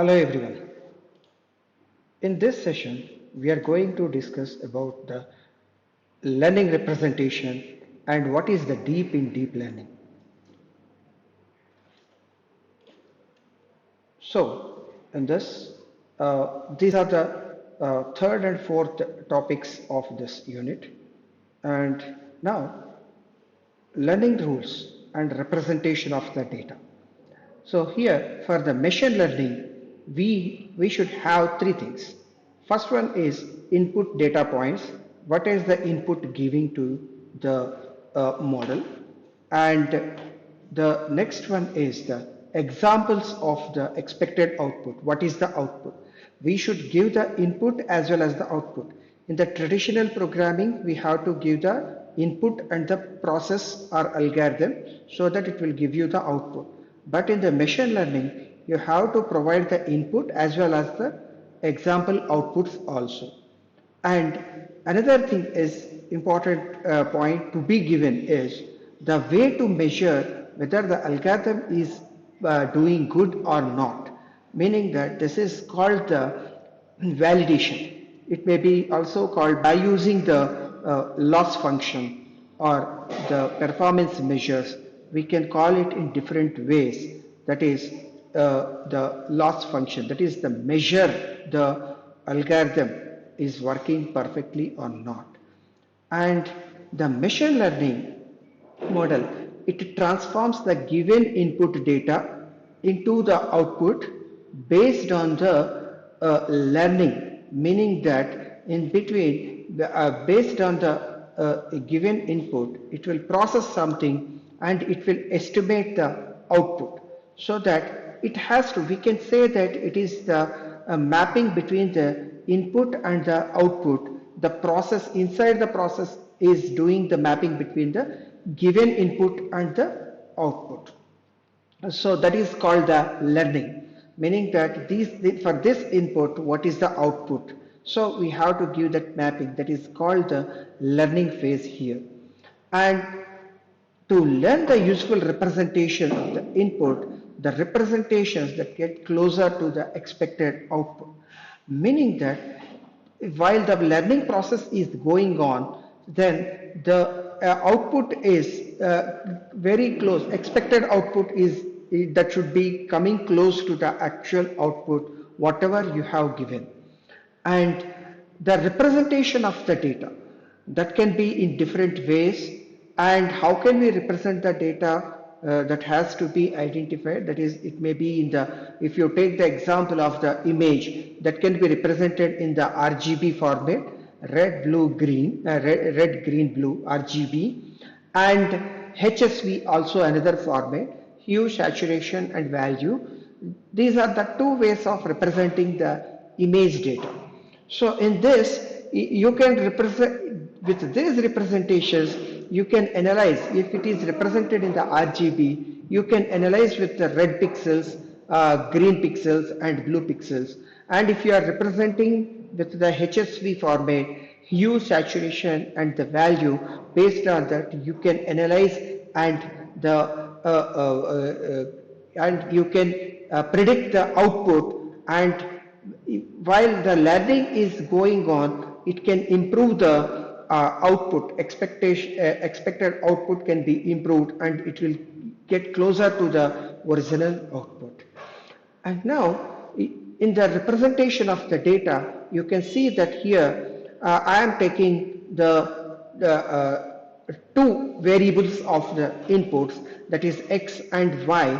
Hello everyone. In this session, we are going to discuss about the learning representation and what is the deep in deep learning. So, in this, these are the third and fourth topics of this unit. And now, learning rules and representation of the data. So here for the machine learning, we should have three things. First one is input data points. What is the input giving to the model? And the next one is the examples of the expected output. What is the output? We should give the input as well as the output. In the traditional programming, we have to give the input and the process or algorithm so that it will give you the output. But in the machine learning, you have to provide the input as well as the example outputs also. And another thing is important point to be given is the way to measure whether the algorithm is doing good or not. Meaning that this is called the validation. It may be also called by using the loss function or the performance measures. We can call it in different ways. That is the loss function. That is the measure the algorithm is working perfectly or not. And the machine learning model, it transforms the given input data into the output based on the learning, meaning that in between, based on the given input, it will process something and it will estimate the output, so that it has to, we can say that it is the mapping between the input and the output. The process inside the process is doing the mapping between the given input and the output. So that is called the learning, meaning that for this input, what is the output? So we have to give that mapping. That is called the learning phase here. And to learn the useful representation of the input, the representations that get closer to the expected output, meaning that while the learning process is going on, then the output is very close. Expected output is that should be coming close to the actual output, whatever you have given. And the representation of the data, that can be in different ways. And how can we represent the data that has to be identified? That is, it may be in the, if you take the example of the image, that can be represented in the RGB format, red, blue, green, red, green, blue, RGB, and HSV also another format, hue, saturation and value. These are the two ways of representing the image data. So in this, you can represent, with these representations, you can analyze. If it is represented in the RGB, you can analyze with the red pixels, green pixels and blue pixels. And if you are representing with the HSV format, hue, saturation and the value, based on that you can analyze and you can predict the output. And while the learning is going on, it can improve the output. Expected output can be improved and it will get closer to the original output. And now in the representation of the data, you can see that here I am taking the two variables of the inputs, that is x and y.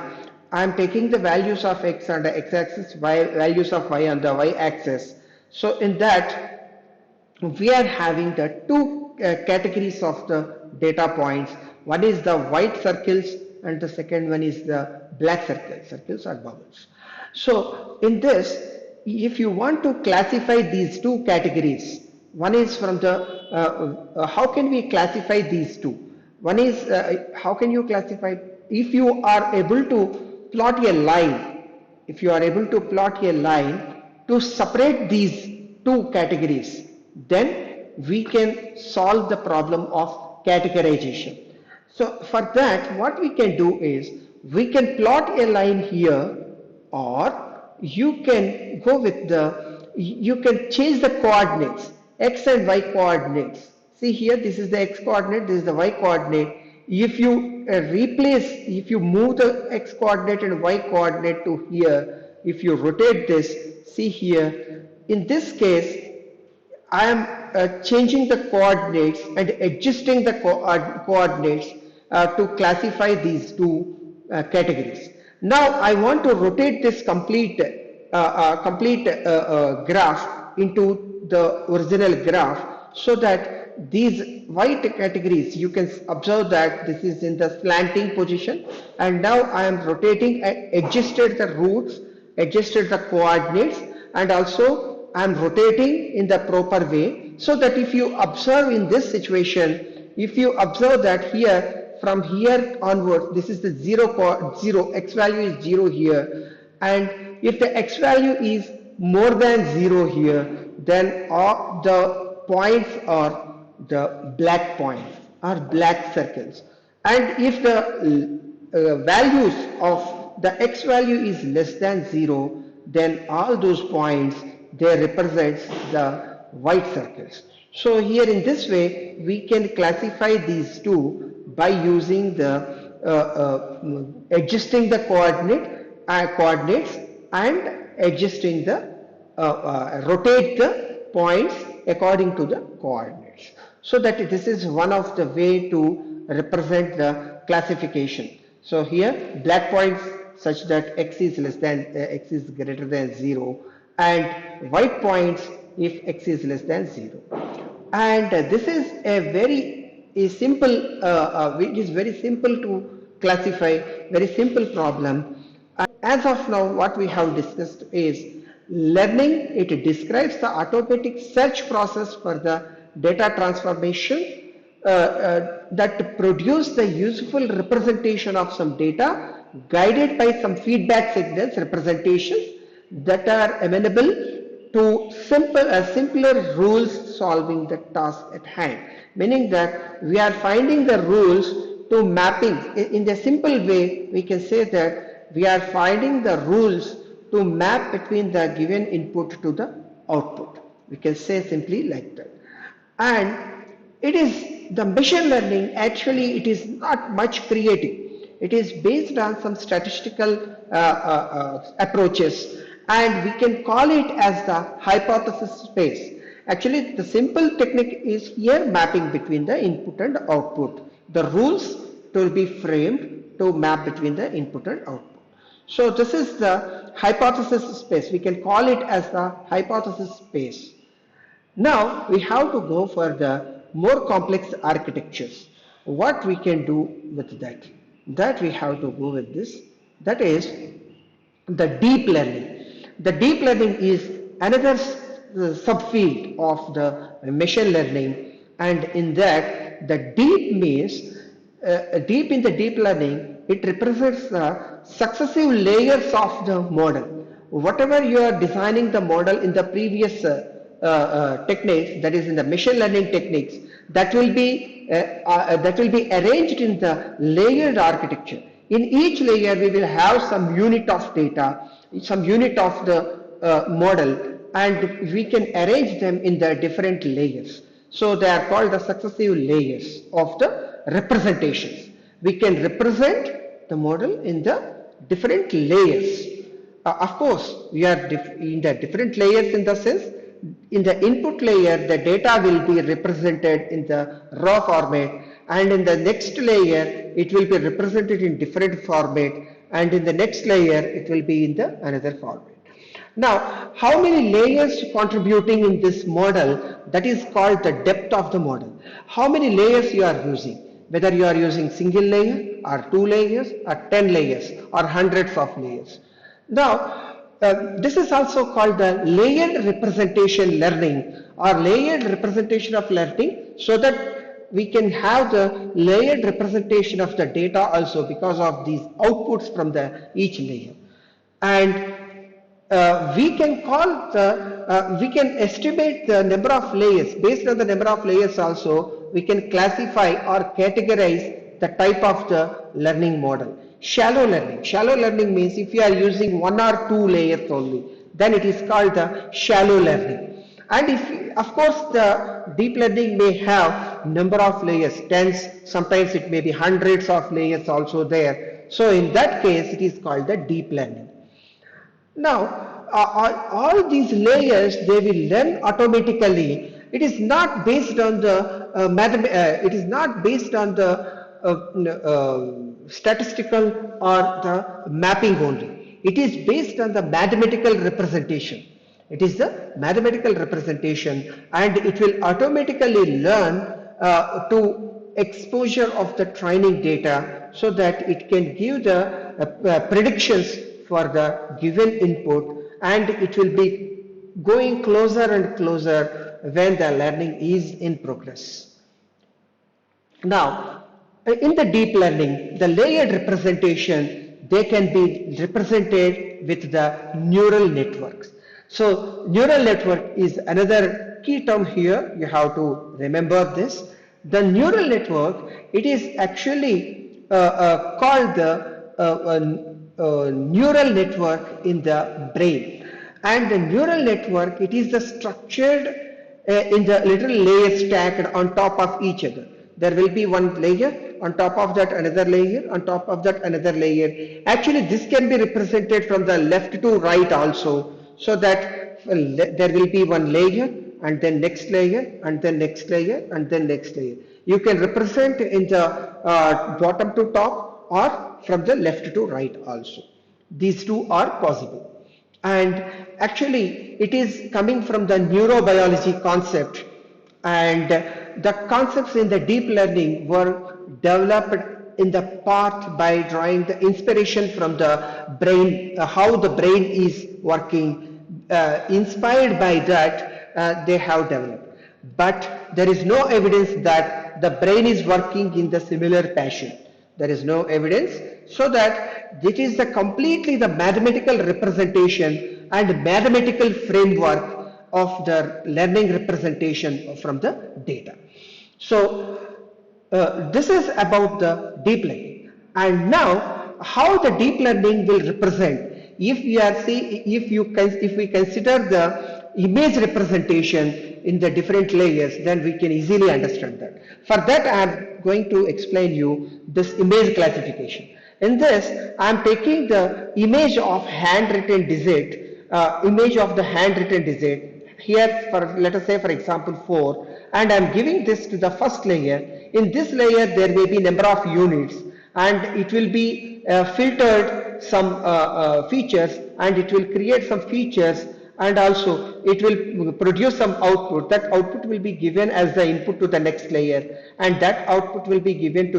I am taking the values of x on the x-axis, values of y on the y-axis. So in that, we are having the two categories of the data points. One is the white circles and the second one is the black circles or bubbles. So in this, if you want to classify these two categories, one is from the, how can we classify these two? One is, how can you classify, if you are able to plot a line, if you are able to plot a line to separate these two categories, then we can solve the problem of categorization. So for that, what we can do is, we can plot a line here, or you can go with you can change the coordinates, x and y coordinates. See here, this is the x coordinate, this is the y coordinate. If you if you move the x coordinate and y coordinate to here, if you rotate this, see here, in this case, I am changing the coordinates and adjusting the coordinates to classify these two categories. Now I want to rotate this complete graph into the original graph, so that these white categories, you can observe that this is in the slanting position, and now I am rotating and adjusted the roots, adjusted the coordinates, and also I am rotating in the proper way, so that if you observe in this situation, if you observe that here, from here onwards, this is the zero, x value is 0 here, and if the x value is more than 0 here, then all the points are the black points, are black circles. And if the values of the x value is less than 0, then all those points, they represents the white circles. So here in this way, we can classify these two by using the adjusting the coordinates and adjusting the rotate the points according to the coordinates. So that this is one of the way to represent the classification. So here black points such that x is less than x is greater than 0, and white points if x is less than 0. And this is a simple, it is very simple to classify, very simple problem. As of now, what we have discussed is learning. It describes the automatic search process for the data transformation that produce the useful representation of some data guided by some feedback signals representations that are amenable to simpler rules solving the task at hand. Meaning that we are finding the rules to mapping. In the simple way, we can say that we are finding the rules to map between the given input to the output. We can say simply like that. And it is the machine learning, actually it is not much creative. It is based on some statistical approaches, and we can call it as the hypothesis space. Actually, the simple technique is here mapping between the input and output. The rules will be framed to map between the input and output. So this is the hypothesis space. We can call it as the hypothesis space. Now we have to go for the more complex architectures. What we can do with that? That we have to go with this. That is the deep learning. The deep learning is another subfield of the machine learning, and in that the deep means deep in the deep learning, it represents the successive layers of the model. Whatever you are designing the model in the previous techniques, that is in the machine learning techniques, that will be arranged in the layered architecture. In each layer, we will have some unit of data, some unit of the model, and we can arrange them in the different layers. So they are called the successive layers of the representations. We can represent the model in the different layers. Of course, we are in the different layers in the sense, in the input layer, the data will be represented in the raw format, and in the next layer, it will be represented in different format, and in the next layer, it will be in the another format. Now, how many layers contributing in this model? That is called the depth of the model. How many layers you are using? Whether you are using single layer or 2 layers or 10 layers or hundreds of layers. Now, this is also called the layered representation learning or layered representation of learning, so that we can have the layered representation of the data also because of these outputs from the each layer. And we can we can estimate the number of layers. Based on the number of layers also, we can classify or categorize the type of the learning model. Shallow learning. Shallow learning means if you are using one or two layers only, then it is called the shallow learning. And if, of course, the deep learning may have number of layers, tens, sometimes it may be hundreds of layers also there. So in that case, it is called the deep learning. Now, all these layers they will learn automatically. It is not based on the it is not based on the statistical or the mapping only. It is based on the mathematical representation. It is the mathematical representation, and it will automatically learn to exposure of the training data so that it can give the predictions for the given input, and it will be going closer and closer when the learning is in progress. Now, in the deep learning, the layered representation, they can be represented with the neural networks. So, neural network is another key term here. You have to remember this. The neural network, it is actually called the neural network in the brain. And the neural network, it is the structured in the little layers stacked on top of each other. There will be one layer, on top of that another layer, on top of that another layer. Actually, this can be represented from the left to right also, so that there will be one layer and then next layer and then next layer and then next layer. You can represent in the bottom to top or from the left to right also. These two are possible. And actually, it is coming from the neurobiology concept, and the concepts in the deep learning were developed in the part by drawing the inspiration from the brain, how the brain is working. Inspired by that, they have developed. But there is no evidence that the brain is working in the similar fashion. There is no evidence, so that it is the completely the mathematical representation and mathematical framework of the learning representation from the data. So this is about the deep learning. And now, how the deep learning will represent? If we are if we consider the image representation in the different layers, then we can easily understand that. For that, I am going to explain you this image classification. In this, I am taking the image of handwritten digit, image of the handwritten digit. Here, for let us say, for example, 4, and I am giving this to the first layer. In this layer, there may be number of units, and it will be filtered some features, and it will create some features, and also it will produce some output. That output will be given as the input to the next layer, and that output will be given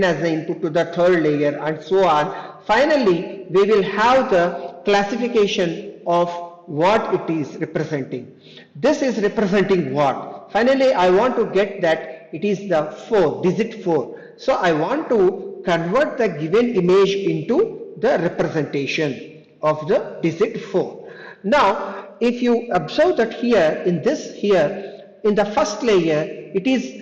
as the input to the third layer, and so on. Finally, we will have the classification of what it is representing. This is representing what? Finally, I want to get that it is the 4, digit 4. So I want to convert the given image into the representation of the digit 4. Now, if you observe that here, in the first layer, it is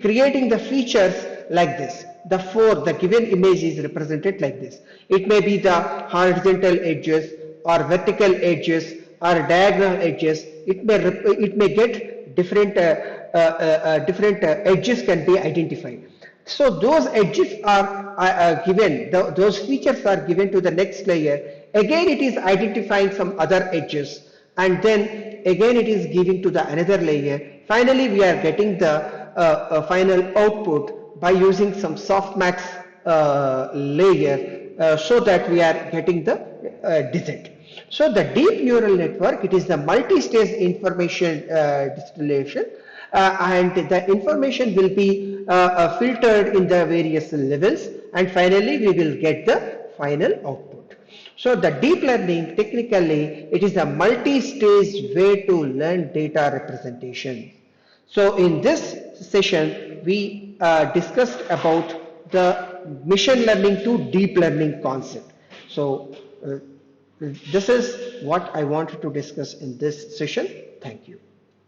creating the features like this. The 4, the given image is represented like this. It may be the horizontal edges or vertical edges or diagonal edges. It may get different edges can be identified. So those edges are given, those features are given to the next layer. Again, it is identifying some other edges, and then again it is giving to the another layer. Finally, we are getting the final output by using some softmax layer, so that we are getting the digit. So the deep neural network, it is the multi-stage information distillation, and the information will be filtered in the various levels, and finally we will get the final output. So the deep learning, technically, it is a multi-stage way to learn data representation. So in this session, we discussed about the machine learning to deep learning concept. So this is what I wanted to discuss in this session. Thank you.